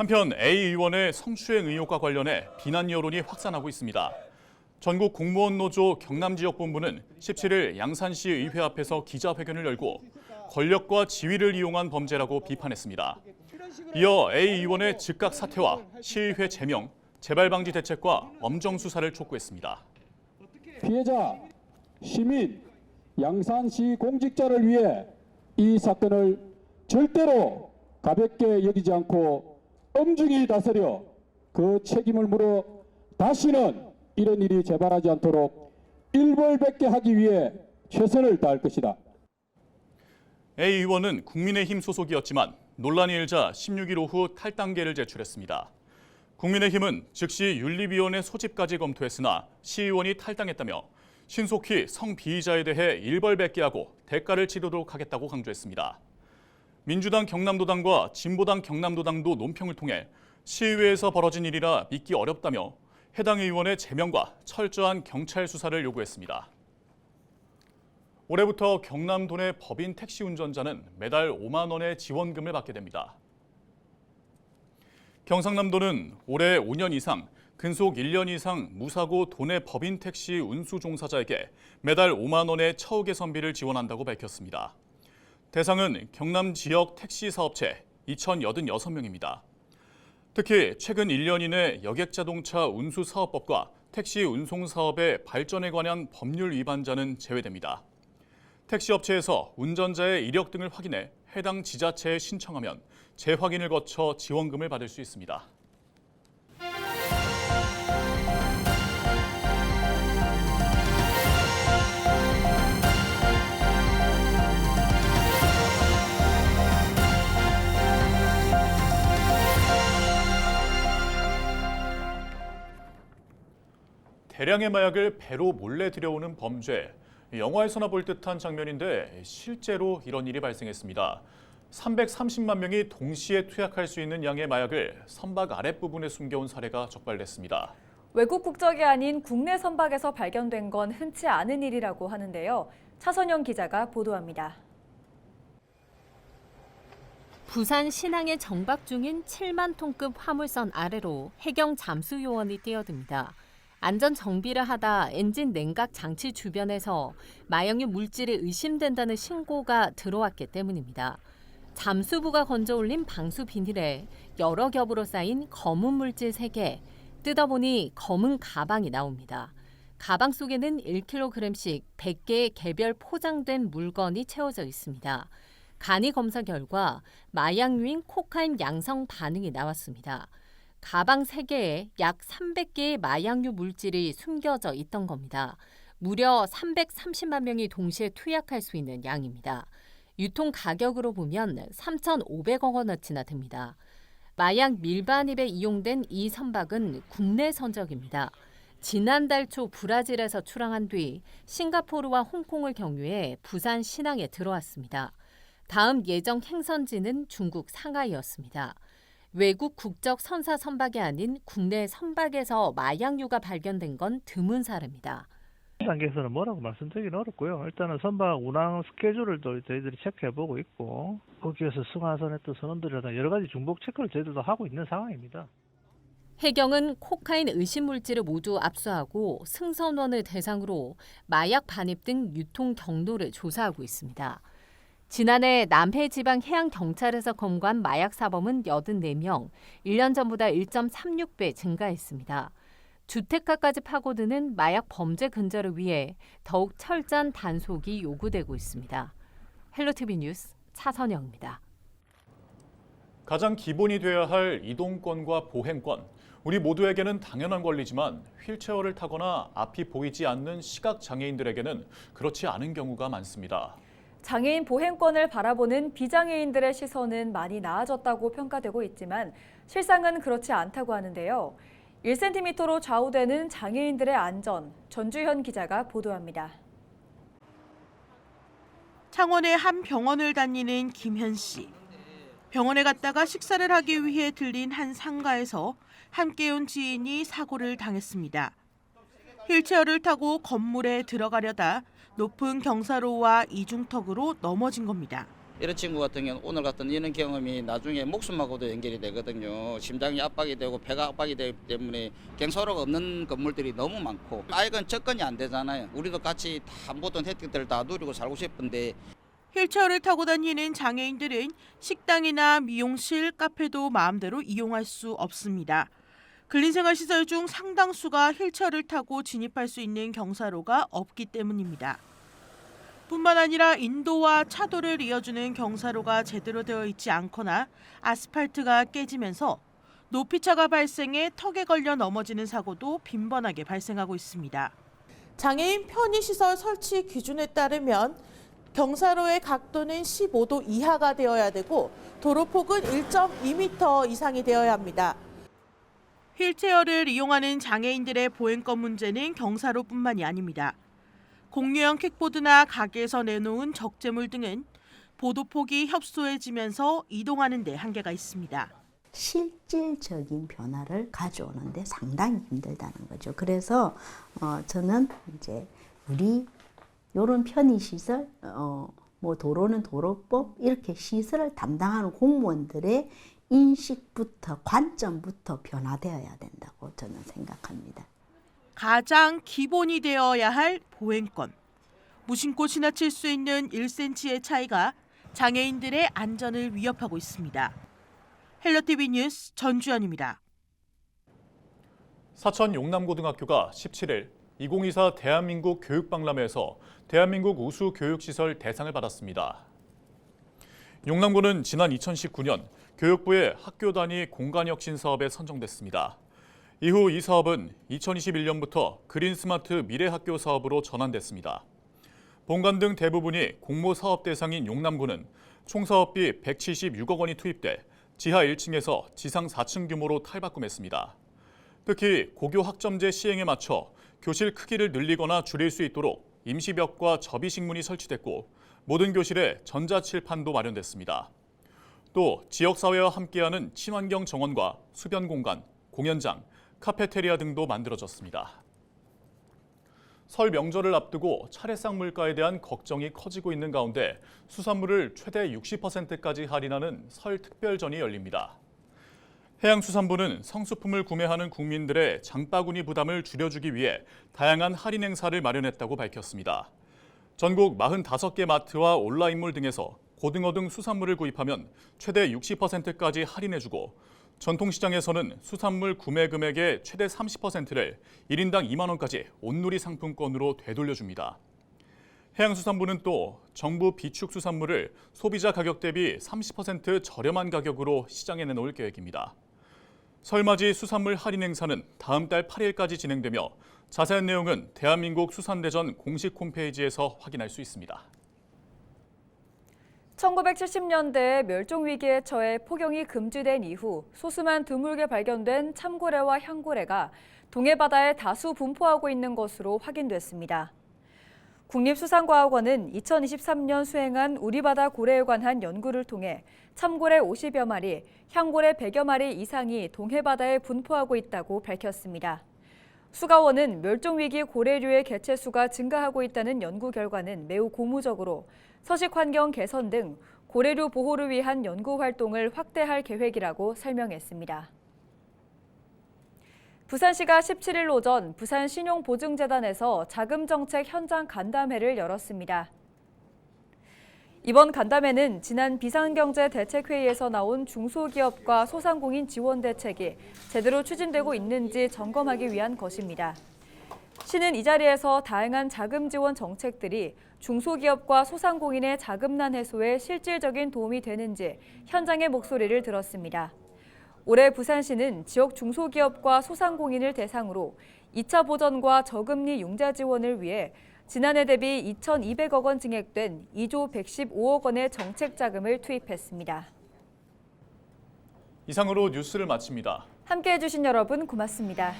한편 A 의원의 성추행 의혹과 관련해 비난 여론이 확산하고 있습니다. 전국 공무원 노조 경남지역본부는 17일 양산시 의회 앞에서 기자회견을 열고 권력과 지위를 이용한 범죄라고 비판했습니다. 이어 A 의원의 즉각 사퇴와 시의회 제명, 재발 방지 대책과 엄정 수사를 촉구했습니다. 피해자, 시민, 양산시 공직자를 위해 이 사건을 절대로 가볍게 여기지 않고 엄중히 다스려 그 책임을 물어 다시는 이런 일이 재발하지 않도록 일벌백계 하기 위해 최선을 다할 것이다. A 의원은 국민의힘 소속이었지만 논란이 일자 16일 오후 탈당계를 제출했습니다. 국민의힘은 즉시 윤리위원회 소집까지 검토했으나 시의원이 탈당했다며 신속히 성비의자에 대해 일벌백계하고 대가를 치르도록 하겠다고 강조했습니다. 민주당 경남도당과 진보당 경남도당도 논평을 통해 시의회에서 벌어진 일이라 믿기 어렵다며 해당 의원의 제명과 철저한 경찰 수사를 요구했습니다. 올해부터 경남도 내 법인 택시 운전자는 매달 5만 원의 지원금을 받게 됩니다. 경상남도는 올해 5년 이상, 근속 1년 이상 무사고 도내 법인 택시 운수 종사자에게 매달 5만 원의 처우 개선비를 지원한다고 밝혔습니다. 대상은 경남 지역 택시 사업체 2,086명입니다. 특히 최근 1년 이내 여객자동차 운수사업법과 택시 운송사업의 발전에 관한 법률 위반자는 제외됩니다. 택시업체에서 운전자의 이력 등을 확인해 해당 지자체에 신청하면 재확인을 거쳐 지원금을 받을 수 있습니다. 대량의 마약을 배로 몰래 들여오는 범죄. 영화에서나 볼 듯한 장면인데 실제로 이런 일이 발생했습니다. 330만 명이 동시에 투약할 수 있는 양의 마약을 선박 아랫부분에 숨겨온 사례가 적발됐습니다. 외국 국적이 아닌 국내 선박에서 발견된 건 흔치 않은 일이라고 하는데요. 차선영 기자가 보도합니다. 부산 신항에 정박 중인 7만 톤급 화물선 아래로 해경 잠수 요원이 뛰어듭니다. 안전 정비를 하다 엔진 냉각 장치 주변에서 마약류 물질이 의심된다는 신고가 들어왔기 때문입니다. 잠수부가 건져 올린 방수 비닐에 여러 겹으로 쌓인 검은 물질 3개, 뜯어보니 검은 가방이 나옵니다. 가방 속에는 1kg씩 100개의 개별 포장된 물건이 채워져 있습니다. 간이 검사 결과 마약류인 코카인 양성 반응이 나왔습니다. 가방 3개에 약 300개의 마약류 물질이 숨겨져 있던 겁니다. 무려 330만 명이 동시에 투약할 수 있는 양입니다. 유통 가격으로 보면 3,500억 원어치나 됩니다. 마약 밀반입에 이용된 이 선박은 국내 선적입니다. 지난달 초 브라질에서 출항한 뒤 싱가포르와 홍콩을 경유해 부산 신항에 들어왔습니다. 다음 예정 행선지는 중국 상하이였습니다. 외국 국적 선사 선박이 아닌 국내 선박에서 마약류가 발견된 건 드문 사례입니다. 단계에서는 뭐라고 말씀드리기는 어렵고요. 일단은 선박 운항 스케줄을 또 저희들이 체크해보고 있고 거기에서 승하선했던 선원들이라든가 여러 가지 중복 체크를 저희들도 하고 있는 상황입니다. 해경은 코카인 의심 물질을 모두 압수하고 승선원을 대상으로 마약 반입 등 유통 경로를 조사하고 있습니다. 지난해 남해지방해양경찰에서 검거한 마약 사범은 84명, 1년 전보다 1.36배 증가했습니다. 주택가까지 파고드는 마약 범죄 근절을 위해 더욱 철저한 단속이 요구되고 있습니다. 헬로티비 뉴스 차선영입니다. 가장 기본이 되어야 할 이동권과 보행권. 우리 모두에게는 당연한 권리지만 휠체어를 타거나 앞이 보이지 않는 시각장애인들에게는 그렇지 않은 경우가 많습니다. 장애인 보행권을 바라보는 비장애인들의 시선은 많이 나아졌다고 평가되고 있지만 실상은 그렇지 않다고 하는데요. 1cm로 좌우되는 장애인들의 안전, 전주현 기자가 보도합니다. 창원의 한 병원을 다니는 김현 씨. 병원에 갔다가 식사를 하기 위해 들린 한 상가에서 함께 온 지인이 사고를 당했습니다. 휠체어를 타고 건물에 들어가려다 높은 경사로와 이중턱으로 넘어진 겁니다. 이런 친구 같은 경우는 오늘 같은 이런 경험이 나중에 목숨하고도 연결이 되거든요. 심장이 압박이 되고 배가 압박이 되기 때문에 경사로가 없는 건물들이 너무 많고 아이건 접근이 안 되잖아요. 우리도 같이 다 모든 혜택들을 다 누리고 살고 싶은데 휠체어를 타고 다니는 장애인들은 식당이나 미용실, 카페도 마음대로 이용할 수 없습니다. 근린생활시설 중 상당수가 휠체어를 타고 진입할 수 있는 경사로가 없기 때문입니다. 뿐만 아니라 인도와 차도를 이어주는 경사로가 제대로 되어 있지 않거나 아스팔트가 깨지면서 높이차가 발생해 턱에 걸려 넘어지는 사고도 빈번하게 발생하고 있습니다. 장애인 편의시설 설치 기준에 따르면 경사로의 각도는 15도 이하가 되어야 되고 도로폭은 1.2m 이상이 되어야 합니다. 휠체어를 이용하는 장애인들의 보행권 문제는 경사로뿐만이 아닙니다. 공유형 킥보드나 가게에서 내놓은 적재물 등은 보도폭이 협소해지면서 이동하는 데 한계가 있습니다. 실질적인 변화를 가져오는데 상당히 힘들다는 거죠. 그래서 저는 이제 우리 이런 편의시설, 뭐 도로는 도로법 이렇게 시설을 담당하는 공무원들의 인식부터 관점부터 변화되어야 된다고 저는 생각합니다. 가장 기본이 되어야 할 보행권. 무심코 지나칠 수 있는 1cm의 차이가 장애인들의 안전을 위협하고 있습니다. 헬로티비 뉴스 전주연입니다. 사천 용남고등학교가 17일 2024 대한민국 교육박람회에서 대한민국 우수 교육시설 대상을 받았습니다. 용남고는 지난 2019년 교육부의 학교 단위 공간혁신 사업에 선정됐습니다. 이후 이 사업은 2021년부터 그린스마트 미래학교 사업으로 전환됐습니다. 본관 등 대부분이 공모 사업 대상인 용남고는 총 사업비 176억 원이 투입돼 지하 1층에서 지상 4층 규모로 탈바꿈했습니다. 특히 고교 학점제 시행에 맞춰 교실 크기를 늘리거나 줄일 수 있도록 임시벽과 접이식문이 설치됐고 모든 교실에 전자칠판도 마련됐습니다. 또 지역사회와 함께하는 친환경 정원과 수변 공간, 공연장, 카페테리아 등도 만들어졌습니다. 설 명절을 앞두고 차례상 물가에 대한 걱정이 커지고 있는 가운데 수산물을 최대 60%까지 할인하는 설 특별전이 열립니다. 해양수산부는 성수품을 구매하는 국민들의 장바구니 부담을 줄여주기 위해 다양한 할인 행사를 마련했다고 밝혔습니다. 전국 45개 마트와 온라인몰 등에서 고등어 등 수산물을 구입하면 최대 60%까지 할인해주고 전통시장에서는 수산물 구매 금액의 최대 30%를 1인당 2만 원까지 온누리 상품권으로 되돌려줍니다. 해양수산부는 또 정부 비축수산물을 소비자 가격 대비 30% 저렴한 가격으로 시장에 내놓을 계획입니다. 설맞이 수산물 할인 행사는 다음 달 8일까지 진행되며 자세한 내용은 대한민국 수산대전 공식 홈페이지에서 확인할 수 있습니다. 1970년대에 멸종위기에 처해 포경이 금지된 이후 소수만 드물게 발견된 참고래와 향고래가 동해바다에 다수 분포하고 있는 것으로 확인됐습니다. 국립수산과학원은 2023년 수행한 우리바다 고래에 관한 연구를 통해 참고래 50여 마리, 향고래 100여 마리 이상이 동해바다에 분포하고 있다고 밝혔습니다. 수가원은 멸종위기 고래류의 개체수가 증가하고 있다는 연구 결과는 매우 고무적으로 서식 환경 개선 등 고래류 보호를 위한 연구 활동을 확대할 계획이라고 설명했습니다. 부산시가 17일 오전 부산신용보증재단에서 자금정책 현장 간담회를 열었습니다. 이번 간담회는 지난 비상경제대책회의에서 나온 중소기업과 소상공인 지원 대책이 제대로 추진되고 있는지 점검하기 위한 것입니다. 시는 이 자리에서 다양한 자금 지원 정책들이 중소기업과 소상공인의 자금난 해소에 실질적인 도움이 되는지 현장의 목소리를 들었습니다. 올해 부산시는 지역 중소기업과 소상공인을 대상으로 2차 보전과 저금리 융자 지원을 위해 지난해 대비 2,200억 원 증액된 2조 115억 원의 정책 자금을 투입했습니다. 이상으로 뉴스를 마칩니다. 함께해 주신 여러분 고맙습니다.